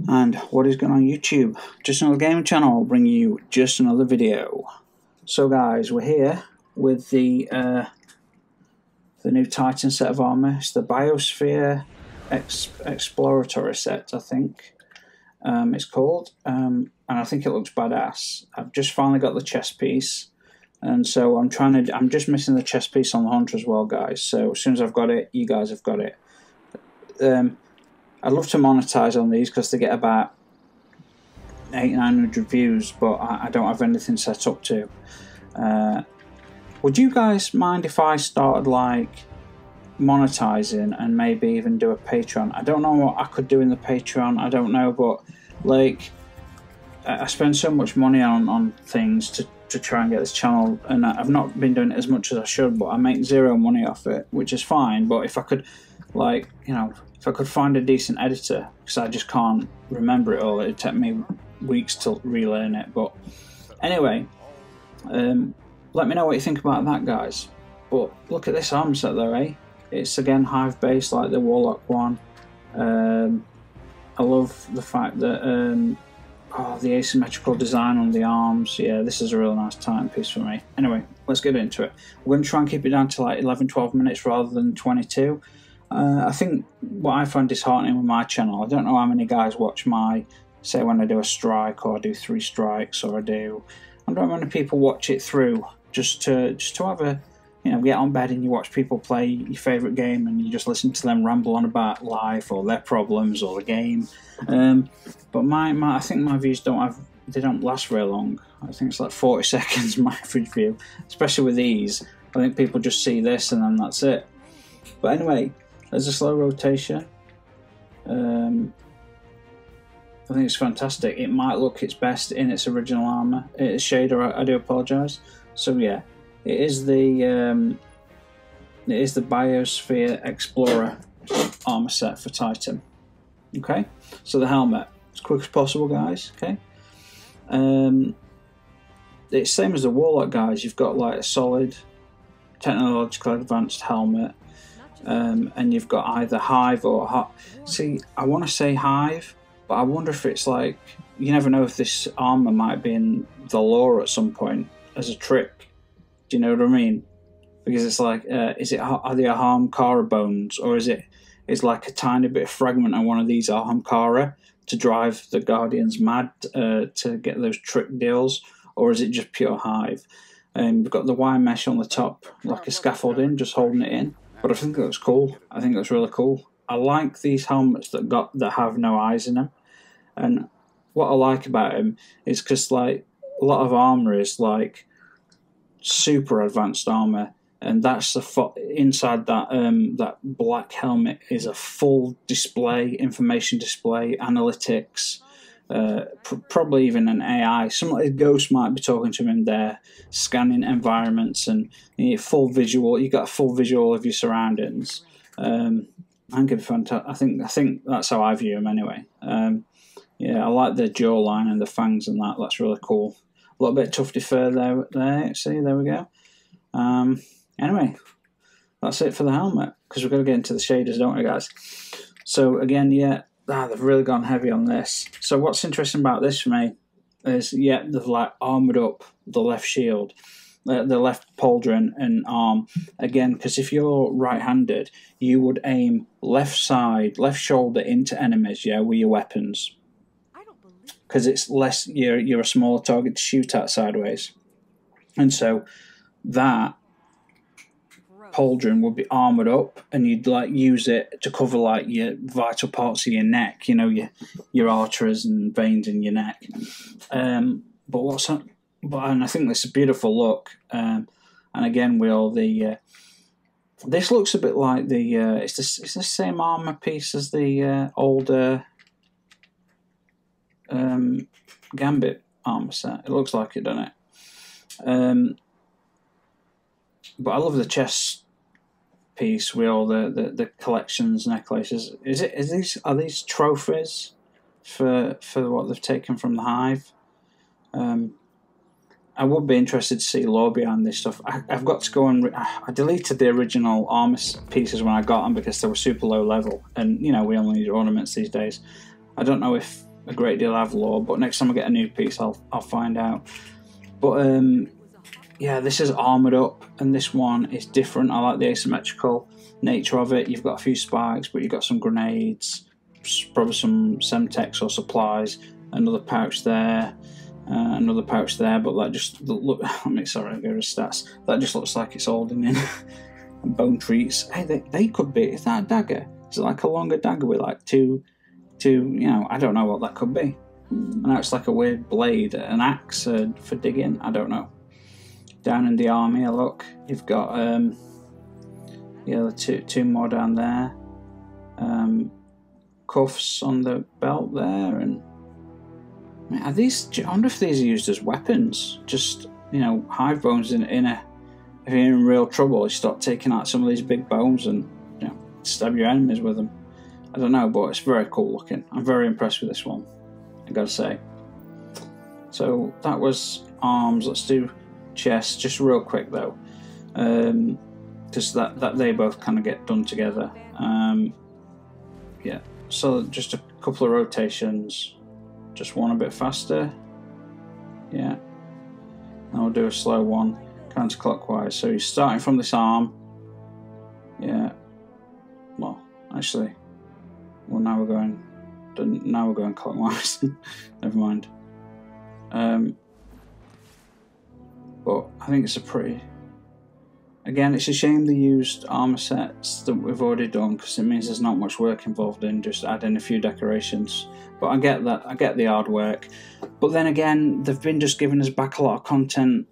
And what is going on YouTube? Just another gaming channel, I'll bring you just another video. So guys, we're here with the new Titan set of armor. It's the Biosphere Exploratory set, I think it's called, and I think it looks badass. I've just finally got the chest piece, and so I'm just missing the chest piece on the Hunter as well, guys. So as soon as I've got it, you guys have got it. I'd love to monetize on these because they get about 800-900 views, but I don't have anything set up to. Would you guys mind if I started like monetizing and maybe even do a Patreon? I don't know what I could do in the Patreon, I don't know, but like I spend so much money on things to try and get this channel, and I've not been doing it as much as I should, but I make zero money off it, which is fine. But if I could, like, you know, if I could find a decent editor, because I just can't remember it all, it'd take me weeks to relearn it. But anyway, let me know what you think about that, guys. But look at this armor set though, eh? It's again hive based like the Warlock one. I love the fact that the asymmetrical design on the arms. Yeah, this is a real nice Titan piece for me. Anyway, let's get into it. We're going to try and keep it down to like 11-12 minutes rather than 22. I think what I find disheartening with my channel, I don't know how many guys watch my, say when I do a strike, or I do 3 strikes, or I don't know how many people watch it through just to have a, you know, get on bed and you watch people play your favourite game and you just listen to them ramble on about life or their problems or the game. But I think my views don't last very long. I think it's like 40 seconds my average view, especially with these. I think people just see this and then that's it. But anyway, there's a slow rotation. I think it's fantastic. It might look its best in its original armor. It's shader, I do apologise. So yeah, it is the Biosphere Explorer armor set for Titan. Okay, so the helmet, as quick as possible, guys. Okay, it's same as the Warlock, guys. You've got like a solid, technologically advanced helmet, and you've got either hive or see. I want to say hive, but I wonder if it's like, you never know if this armor might be in the lore at some point as a trick. Do you know what I mean? Because it's like, are they Ahamkara bones, or is like a tiny bit of fragment of one of these Ahamkara to drive the Guardians mad to get those trick deals, or is it just pure hive? We've got the wire mesh on the top, like a scaffolding, just holding it in. But I think that's cool. I think that's really cool. I like these helmets that have no eyes in them, and what I like about them is because like a lot of armor is like super advanced armor, and that's inside that that black helmet is a full display, information display, analytics, probably even an AI. Some like a ghost might be talking to him in there, scanning environments, and full visual. You got a full visual of your surroundings. I think it's fantastic. I think that's how I view them anyway. Yeah, I like the jawline and the fangs and that. That's really cool. A little bit tufty fur there. See, there we go. Anyway, that's it for the helmet, because we've got to get into the shaders, don't we, guys? So again, yeah, they've really gone heavy on this. So what's interesting about this for me is, yeah, they've like armoured up the left shield, the left pauldron and arm again, because if you're right-handed, you would aim left side, left shoulder into enemies, yeah, with your weapons, because it's less, you're a smaller target to shoot at sideways, and so that pauldron would be armoured up, and you'd like use it to cover like your vital parts of your neck, you know, your arteries and veins in your neck. And I think this is a beautiful look. And again, with all the this looks a bit like the it's the same armor piece as the older Gambit armor set. It looks like it, doesn't it? But I love the chest piece with all the collections, necklaces. Are these trophies for what they've taken from the hive? I would be interested to see lore behind this stuff. I've got to go and I deleted the original armor pieces when I got them because they were super low level, and you know, we only need ornaments these days. I don't know if a great deal of lore, but next time I get a new piece, I'll find out. But yeah, this is armoured up, and this one is different. I like the asymmetrical nature of it. You've got a few spikes, but you've got some grenades, probably some semtex or supplies, another pouch there, another pouch there. But that just look. I mean, sorry, I go to stats. That just looks like it's holding in bone treats. Hey, they could be. Is that a dagger? Is it like a longer dagger with like two? You know, I don't know what that could be. And now it's like a weird blade, an axe for digging. I don't know. Down in the army, look, you've got yeah, two more down there. Cuffs on the belt there, and are these? I wonder if these are used as weapons. Just, you know, hive bones in a. If you're in real trouble, you start taking out some of these big bones and, you know, stab your enemies with them. I don't know, but it's very cool looking. I'm very impressed with this one, I gotta say. So that was arms. Let's do chest just real quick though, because that they both kind of get done together. Yeah. So just a couple of rotations. Just one a bit faster. Yeah. And we'll do a slow one, counterclockwise. So you're starting from this arm. Yeah. Well, actually. Well, now we're going clockwise. Never mind. But I think it's a pretty. Again, it's a shame they used armor sets that we've already done, because it means there's not much work involved in just adding a few decorations. But I get that. I get the hard work. But then again, they've been just giving us back a lot of content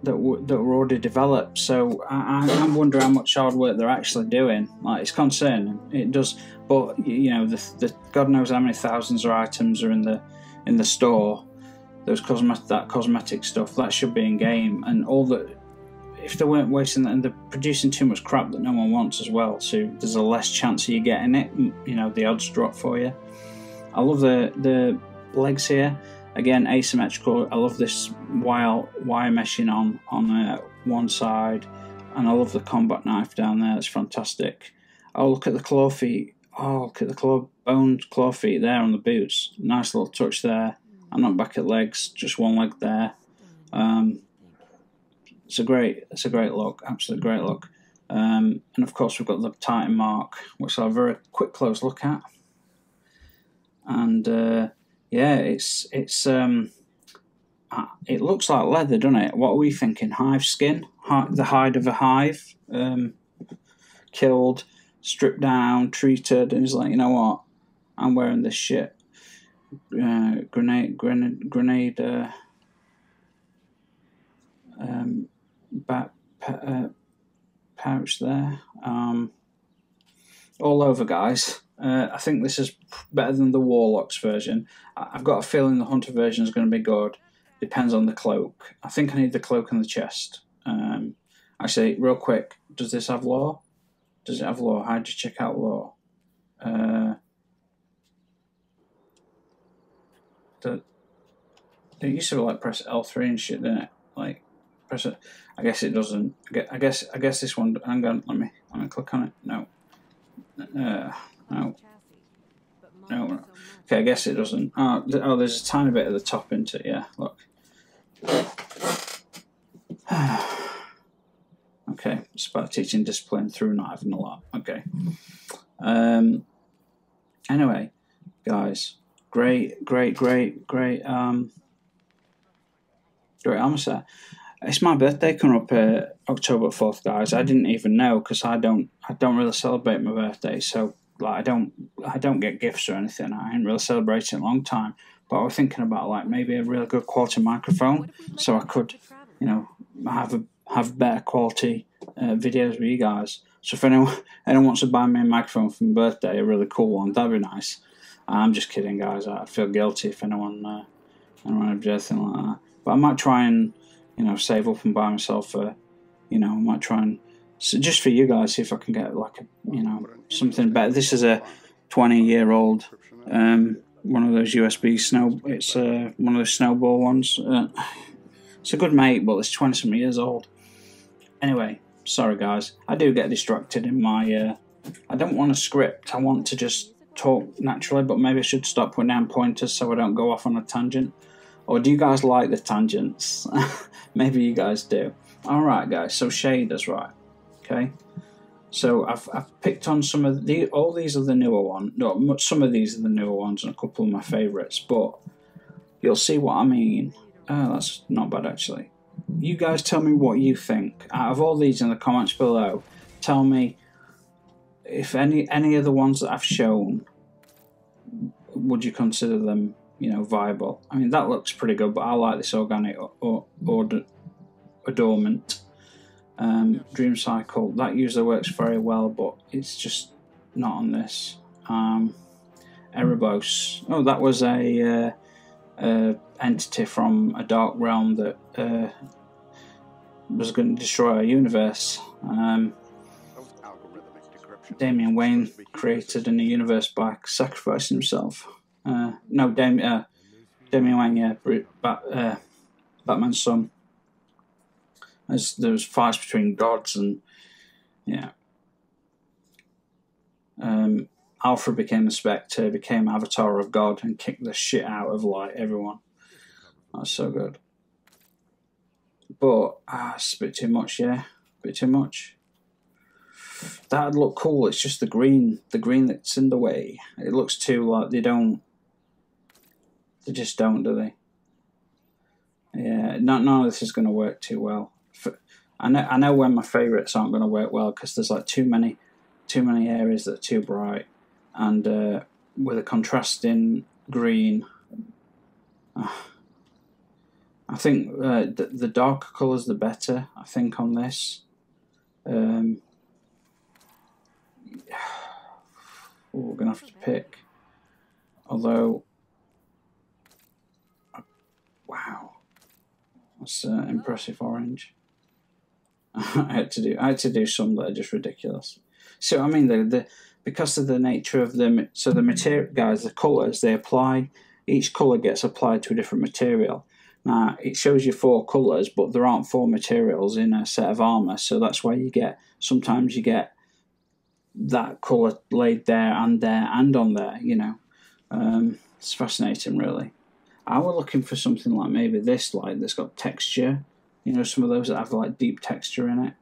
that were already developed. So I'm wondering how much hard work they're actually doing. Like, it's concerning. It does. But you know, the God knows how many thousands of items are in the store. Those cosmetic stuff that should be in game, and all that. If they weren't wasting that, and they're producing too much crap that no one wants as well, so there's a less chance of you getting it. You know, the odds drop for you. I love the legs here. Again, asymmetrical. I love this wire meshing on one side, and I love the combat knife down there. It's fantastic. Oh, look at the claw feet. Oh, look at the boned claw feet there on the boots. Nice little touch there. I'm not back at legs, just one leg there. It's a great look, absolute great look. And of course we've got the Titan mark, which I'll have a very quick close look at. And yeah, it looks like leather, doesn't it? What are we thinking? Hive skin, the hide of a hive, killed, stripped down, treated, and he's like, you know what? I'm wearing this shit. Grenade pouch there. All over, guys. I think this is better than the Warlock's version. I've got a feeling the Hunter version is going to be good. Depends on the cloak. I think I need the cloak and the chest. Actually, real quick, does this have lore? Does it have lore? How'd you check out lore? It used to be like press L3 and shit, didn't it? Like press it. I guess it doesn't. I guess this one. Hang on. Let me click on it. No. No. Okay, I guess it doesn't. Oh, there's a tiny bit at the top into it. Yeah, look. Okay, it's about teaching discipline through not having a lot. Okay. Anyway, guys, great Armour Set. It's my birthday coming up October 4th, guys. I didn't even know, because I don't really celebrate my birthday, so like I don't get gifts or anything. I ain't really celebrated in a long time. But I was thinking about like maybe a really good quality microphone, so I could, you know, have better quality videos with you guys. So if anyone wants to buy me a microphone for my birthday, a really cool one, that'd be nice. I'm just kidding, guys. I feel guilty if anyone would do anything like that. But I might try and, you know, save up and buy myself a, you know, I might try and, so just for you guys, see if I can get like a, you know, something better. This is a 20-year-old, one of those USB it's one of those snowball ones. It's a good mate, but it's 20-something years old. Anyway, sorry guys, I do get distracted in my, I don't want a script. I want to just talk naturally, but maybe I should stop putting down pointers so I don't go off on a tangent. Or do you guys like the tangents? Maybe you guys do. Alright guys, so shaders, right. Okay. So I've picked on some of the, all these are the newer ones. No, some of these are the newer ones and a couple of my favourites, but you'll see what I mean. That's not bad actually. You guys tell me what you think. Out of all these in the comments below, tell me if any of the ones that I've shown, would you consider them, you know, viable? I mean, that looks pretty good, but I like this organic or adornment. Dream Cycle, that usually works very well, but it's just not on this. Erebos, oh, that was a entity from a dark realm that was going to destroy our universe. Damian Wayne created a new universe by sacrificing himself. No, Damian Wayne, yeah, Batman's son. As there was fights between gods, and yeah. Alfred became the Spectre, became Avatar of God, and kicked the shit out of like everyone. That's so good. But it's a bit too much, yeah. A bit too much. That'd look cool. It's just the green that's in the way. It looks too like they just don't, do they? Yeah, none of this is going to work too well. I know when my favourites aren't going to work well because there's like too many areas that are too bright, and with a contrasting green. I think the darker colours the better. I think on this. We're gonna have to pick. Although, wow, that's impressive orange. I had to do some that are just ridiculous. So I mean, because of the nature of them, so the material, guys, the colours they apply. Each colour gets applied to a different material. Now it shows you 4 colours, but there aren't 4 materials in a set of armour, so that's why sometimes you get that colour laid there and on there. You know, it's fascinating, really. I was looking for something like maybe this, like that's got texture. You know, some of those that have like deep texture in it.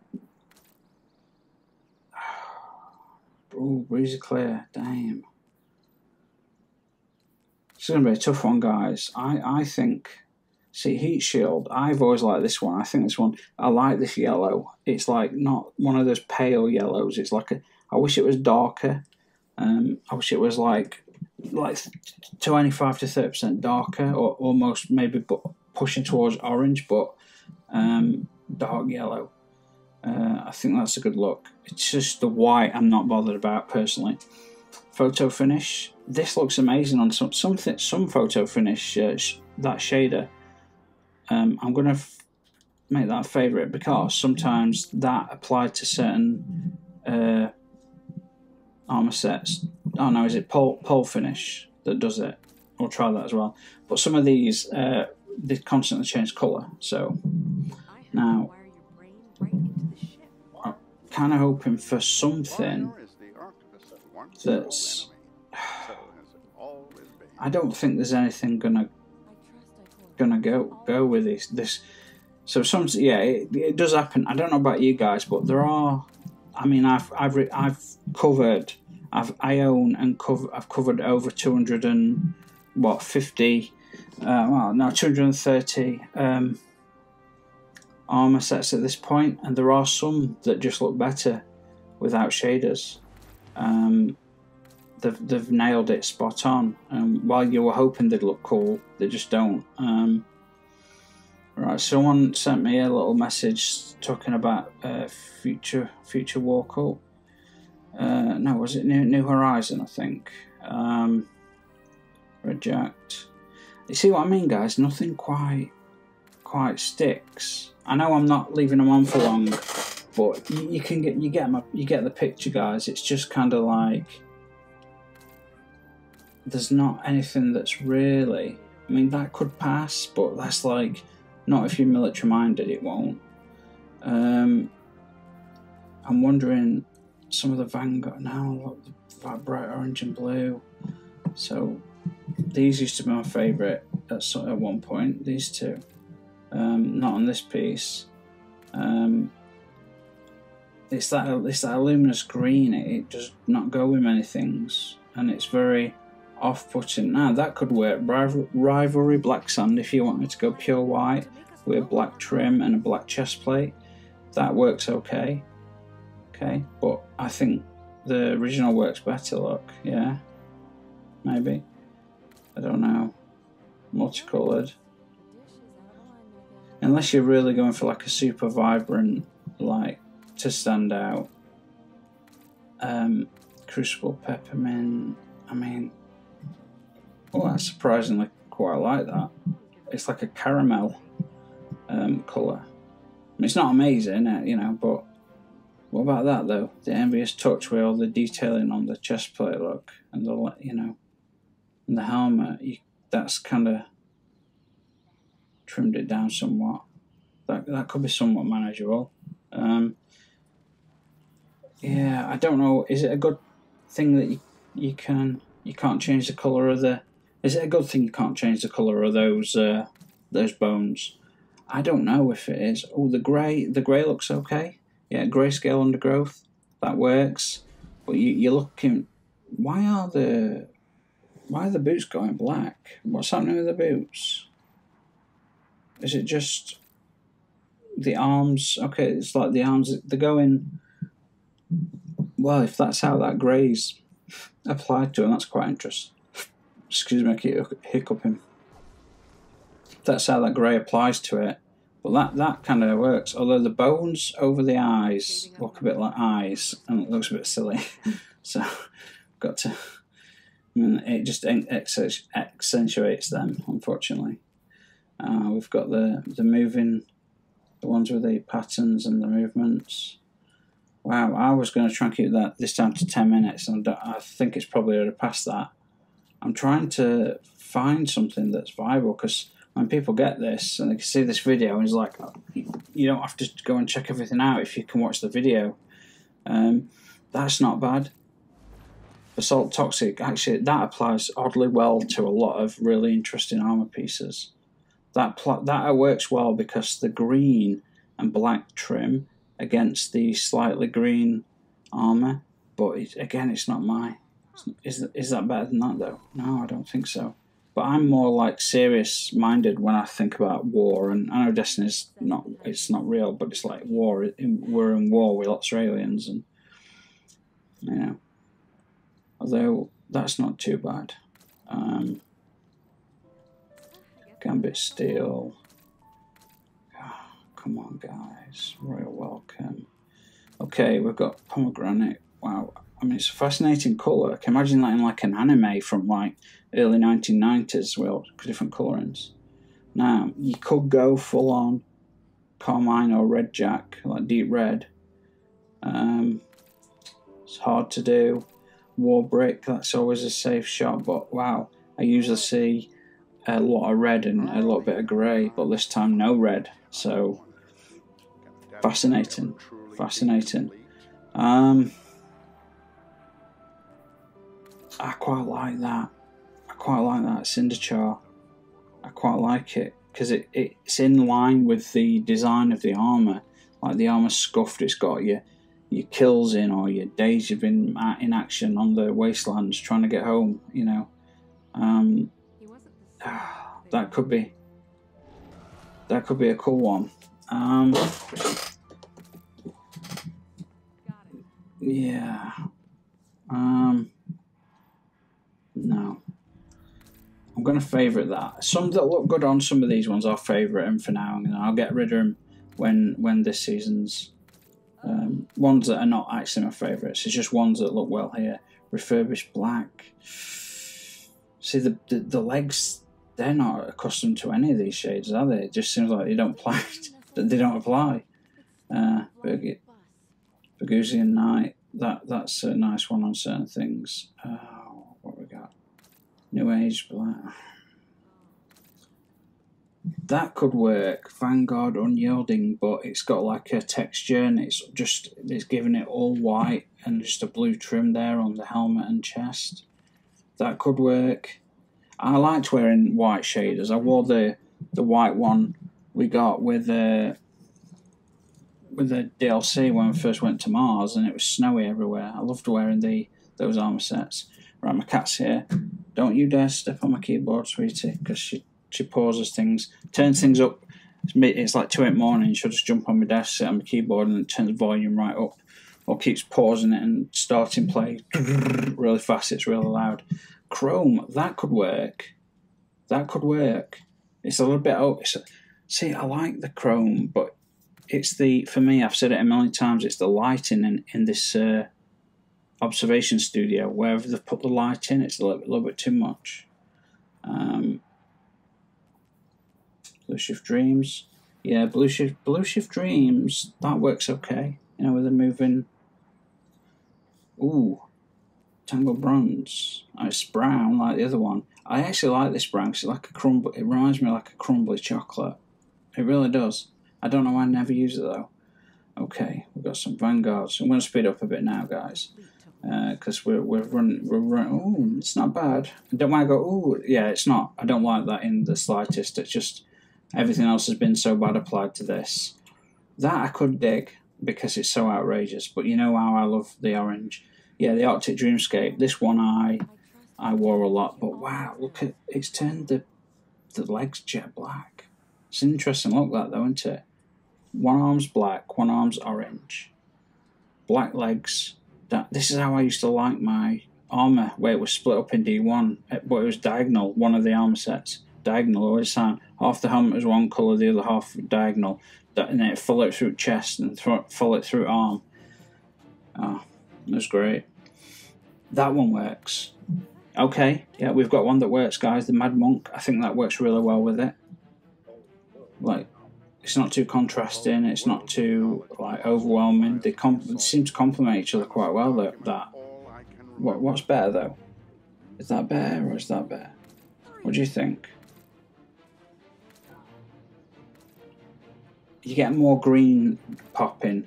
Oh, breezy clear, damn. It's going to be a tough one, guys. I think, see, heat shield, I've always liked this one. I think this one, I like this yellow. It's like not one of those pale yellows. It's like I wish it was darker. I wish it was like 25 to 30% darker, or almost maybe pushing towards orange, but dark yellow. I think that's a good look. It's just the white I'm not bothered about personally. Photo finish. This looks amazing on some photo finish. That shader. I'm gonna make that a favourite because sometimes that applied to certain armour sets. Oh no, is it pole finish that does it? We'll try that as well. But some of these they constantly change colour. So now I'm kind of hoping for something that's. I don't think there's anything gonna go with this. So it does happen. I don't know about you guys, but there are. I mean, I've covered. I've covered over 250. 230 armor sets at this point, and there are some that just look better without shaders. They've nailed it spot on. While you were hoping they'd look cool, they just don't. Right, someone sent me a little message talking about future walkout. No, was it New Horizon? I think. Reject. You see what I mean, guys? Nothing quite sticks. I know I'm not leaving them on for long, but you get the picture, guys. It's just kind of like there's not anything that's really. I mean, that could pass, but that's like not if you're military minded. It won't. I'm wondering some of the Vanguard now. Look, the bright orange and blue. So these used to be my favourite at one point. These two, not on this piece. It's that luminous green. It does not go with many things, and it's very off-putting. Now that could work. Rivalry black sand. If you wanted to go pure white with black trim and a black chest plate, that works okay. Okay, but I think the original works better. Look, yeah, maybe. I don't know. Multicolored. Unless you're really going for like a super vibrant, like to stand out. Crucible peppermint. I mean, oh, I surprisingly quite like that. It's like a caramel colour. I mean, it's not amazing, you know, but what about that though? The envious touch with all the detailing on the chest plate, look, and the, you know, and the helmet. That's kind of trimmed it down somewhat. That could be somewhat manageable. Yeah, I don't know. Is it a good thing that you can't change the colour of the? Is it a good thing you can't change the colour of those bones? I don't know if it is. Oh, the grey looks okay. Yeah, grayscale undergrowth, that works. But you're looking. Why are the boots going black? What's happening with the boots? Is it just the arms? Okay, it's like the arms. They're going. Well, if that's how that grey's applied to them, that's quite interesting. Excuse me, I keep hiccuping. If that's how that grey applies to it, well, that kind of works. Although the bones over the eyes look a bit like eyes, and it looks a bit silly. So, got to. I mean, it just accentuates them, unfortunately. We've got the moving, the ones with the patterns and the movements. Wow, I was going to try and keep this down to 10 minutes, and I think it's probably already past that. I'm trying to find something that's viable, because when people get this and they can see this video, and it's like, you don't have to go and check everything out if you can watch the video. That's not bad. Basalt Toxic, actually, that applies oddly well to a lot of really interesting armour pieces. That works well because the green and black trim against the slightly green armour, but again, it's not my. Is that better than that though? No, I don't think so. But I'm more like serious-minded when I think about war, and I know Destiny's not. It's not real, but it's like war. We're in war with Australians, and you know. Although that's not too bad. Gambit Steel. Oh, come on, guys. Royal Welcome. Okay, we've got pomegranate. Wow. I mean, it's a fascinating colour. I can imagine that in like an anime from like early 1990s with different colourings. Now, you could go full on carmine or red jack, like deep red. It's hard to do. War brick, that's always a safe shot, but wow, I usually see a lot of red and a little bit of grey, but this time no red, so fascinating. I quite like that. Cinder Char. I quite like it because it's in line with the design of the armour. Like the armour's scuffed, it's got your kills in, or your days you've been in action on the wastelands trying to get home, you know. That could be a cool one. Yeah. No. I'm going to favourite that. Some that look good on some of these ones I'll favourite them for now, and I'll get rid of them when this season's ones that are not actually my favourites. It's just ones that look well here. Refurbished black. See the legs, they're not accustomed to any of these shades, are they? It just seems like they don't apply. Burgusian Night. That's a nice one on certain things. What we got? New Age black. That could work. Vanguard unyielding, but it's got like a texture and it's giving it all white and just a blue trim there on the helmet and chest. That could work. I liked wearing white shaders. I wore the white one we got with the DLC when we first went to Mars, and it was snowy everywhere. I loved wearing those armor sets. Right, my cat's here. Don't you dare step on my keyboard, sweetie, because she pauses things, turns things up. It's like 2 in the morning. She'll just jump on my desk, sit on my keyboard, and it turns the volume right up, or keeps pausing it and starting play really fast. It's really loud. Chrome, that could work. That could work. It's a little bit see, I like the chrome, but it's for me, I've said it a million times, it's the lighting in this observation studio. Wherever they've put the light in, it's a little bit too much. Blue Shift Dreams. Yeah, Blue Shift Dreams, that works okay. You know, with the moving. Ooh. Tangled Bronze. Oh, it's brown like the other one. I actually like this brown because it's like it reminds me of like a crumbly chocolate. It really does. I don't know why I never use it though. Okay, we've got some Vanguards. I'm going to speed up a bit now, guys, because we're running. Oh, it's not bad. I don't want to go. Oh, yeah, it's not. I don't like that in the slightest. It's just everything else has been so bad applied to this. That I could dig because it's so outrageous. But you know how I love the orange. Yeah, the Arctic Dreamscape. This one I wore a lot, but wow, look at it's turned the legs jet black. It's an interesting look, that though, isn't it? One arm's black, one arm's orange. Black legs. This is how I used to like my armour, where it was split up in D1, but it was diagonal. One of the armour sets, diagonal all the time. Half the helmet was one colour, the other half diagonal, and then it followed through chest and followed through arm. Oh, it was great. That one works. Okay, yeah, we've got one that works, guys. The Mad Monk. I think that works really well with it. Like, it's not too contrasting. It's not too like overwhelming. They seem to complement each other quite well. That. What's better though? Is that better or is that better? What do you think? You get more green popping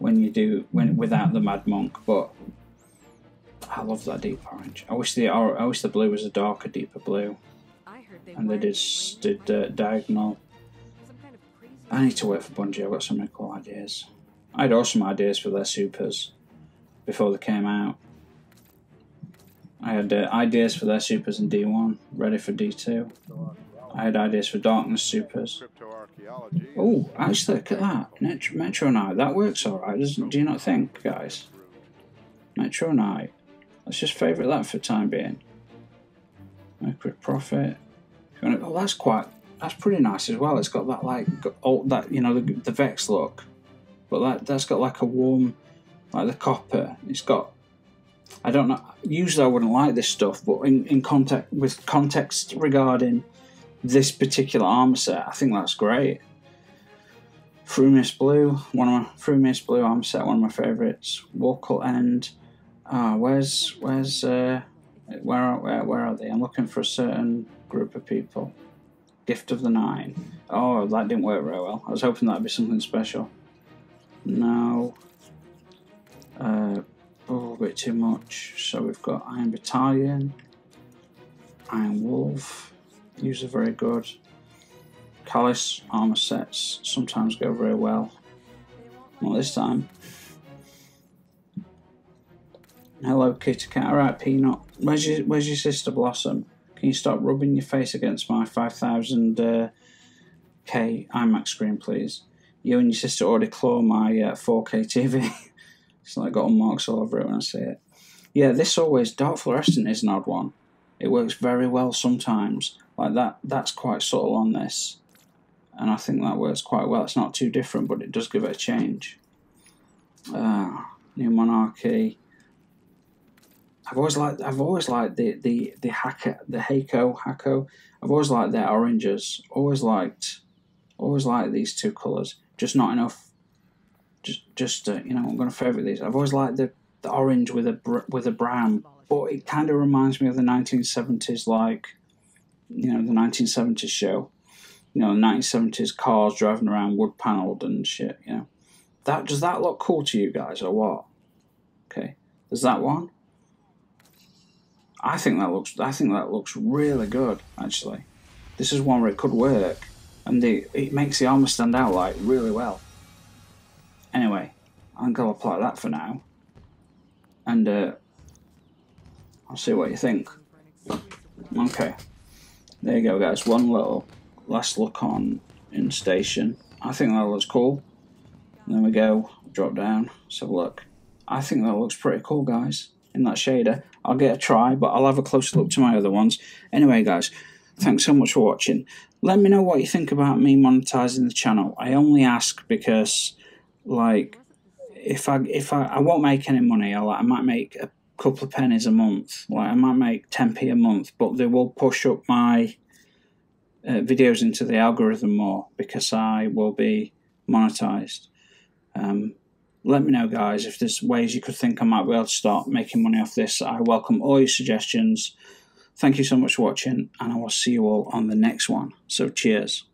when you do without the Mad Monk, but I love that deep orange. I wish the blue was a darker, deeper blue, and they did diagonal. I need to wait for Bungie. I've got some really cool ideas. I had awesome ideas for their supers before they came out. I had ideas for their supers in D1, ready for D2. I had ideas for Darkness supers. Oh, actually, look at that. Metro Knight, that works alright, do you not think, guys? Metro Knight. Let's just favourite that for the time being. Mercury Prophet. Oh, that's pretty nice as well. It's got that the Vex look, but that's got like a warm, like the copper. It's got, I don't know. Usually I wouldn't like this stuff, but in context regarding this particular armor set, I think that's great. Frumious Blue, Frumious Blue armor set, one of my favourites. Warcult End. Where are they? I'm looking for a certain group of people. Gift of the Nine. Oh, that didn't work very well. I was hoping that'd be something special. No. A bit too much. So we've got Iron Battalion, Iron Wolf. These are very good. Callus armor sets sometimes go very well. Not this time. Hello, Kitty Cat. Alright, Peanut. Where's your sister Blossom? Can you stop rubbing your face against my 5000K IMAX screen, please? You and your sister already claw my 4K TV. It's like got marks all over it when I see it. Yeah, this always, Dark Fluorescent is an odd one. It works very well sometimes. Like that's quite subtle on this. And I think that works quite well. It's not too different, but it does give it a change. New Monarchy. I've always liked the Hako. I've always liked their oranges. Always liked these two colours. Just not enough. I'm going to favourite these. I've always liked the orange with a brown, but it kind of reminds me of the 1970s, the 1970s show. you know, 1970s cars driving around wood panelled and shit, you know. Does that look cool to you guys or what? Okay, there's that one. I think that looks really good, actually. This is one where it could work, and it makes the armour stand out like really well. Anyway, I'm gonna apply that for now, and I'll see what you think. Okay, there you go, guys. One little last look on in station. I think that looks cool. And then we go drop down. Let's have a look. I think that looks pretty cool, guys. In that shader, I'll get a try, but I'll have a closer look to my other ones. Anyway, guys, thanks so much for watching. Let me know what you think about me monetizing the channel. I only ask because, like, if I won't make any money, I might make a couple of pennies a month. Like, I might make 10p a month, but they will push up my videos into the algorithm more because I will be monetized. Let me know, guys, if there's ways you could think I might be able to start making money off this. I welcome all your suggestions. Thank you so much for watching, and I will see you all on the next one. So cheers.